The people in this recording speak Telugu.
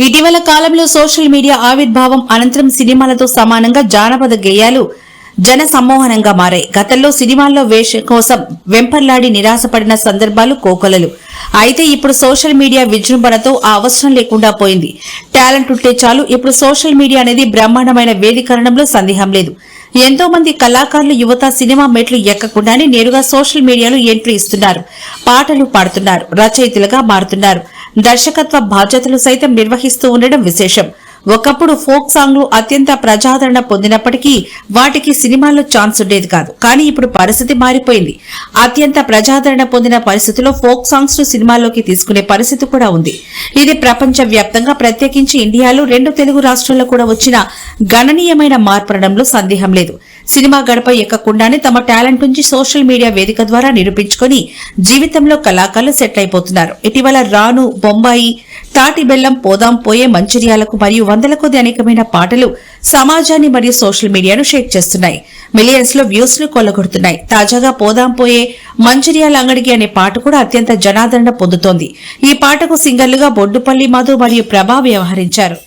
ఇటీవల కాలంలో సోషల్ మీడియా ఆవిర్భావం అనంతరం సినిమాలతో సమానంగా జానపద గేయాలు జన సమ్మోహనంగా మారాయి. గతంలో సినిమాల్లో వేషం కోసం వెంపర్లాడి నిరాశపడిన సందర్భాలు కోకొలలు. అయితే ఇప్పుడు సోషల్ మీడియా విజృంభణతో ఆ అవసరం లేకుండా పోయింది. టాలెంట్ ఉంటే చాలు. ఇప్పుడు సోషల్ మీడియా అనేది బ్రహ్మాండమైన వేదికరణంలో సందేహం లేదు. ఎంతో మంది కళాకారులు యువత సినిమా మెట్లు ఎక్కకుండానే నేరుగా సోషల్ మీడియాలో ఎంట్రీ ఇస్తున్నారు. పాటలు పాడుతున్నారు, రచయితలుగా మారుతున్నారు, దర్శకత్వ బాధ్యతలు సైతం నిర్వహిస్తూ ఉండడం విశేషం. ఒకప్పుడు ఫోక్ సాంగ్లు అత్యంత ప్రజాదరణ పొందినప్పటికీ వాటికి సినిమాల్లో ఛాన్స్ ఉండేది కాదు. కానీ ఇప్పుడు పరిస్థితి మారిపోయింది. అత్యంత ప్రజాదరణ పొందిన పరిస్థితిలో ఫోక్ సాంగ్స్ ను సినిమాల్లోకి తీసుకునే పరిస్థితి కూడా ఉంది. ఇది ప్రపంచ వ్యాప్తంగా ప్రత్యేకించి ఇండియాలో 2 తెలుగు రాష్ట్రాల్లో కూడా వచ్చిన గణనీయమైన మార్పడంలో సందేహం లేదు. సినిమా గడప ఎక్కకుండానే తమ టాలెంట్ నుంచి సోషల్ మీడియా వేదిక ద్వారా నిరూపించుకుని జీవితంలో కళాకారులు సెటిల్ అయిపోతున్నారు. ఇటీవల రాను, బొంబాయి, తాటి బెల్లం, పోదాం పోయే, మంచిర్యాలకు మరియు వందల కొద్ది అనేకమైన పాటలు సమాజాన్ని మరియు సోషల్ మీడియాను షేక్ చేస్తున్నాయి. మిలియన్స్ లో వ్యూస్ ను కొల్లగొడుతున్నాయి. తాజాగా పోదాం పోయే, మంచిర్యాల అంగడికి అనే పాట కూడా అత్యంత జనాదరణ పొందుతోంది. ఈ పాటకు సింగర్లుగా బొడ్డుపల్లి మధు మరియు ప్రభా వ్యవహరించారు.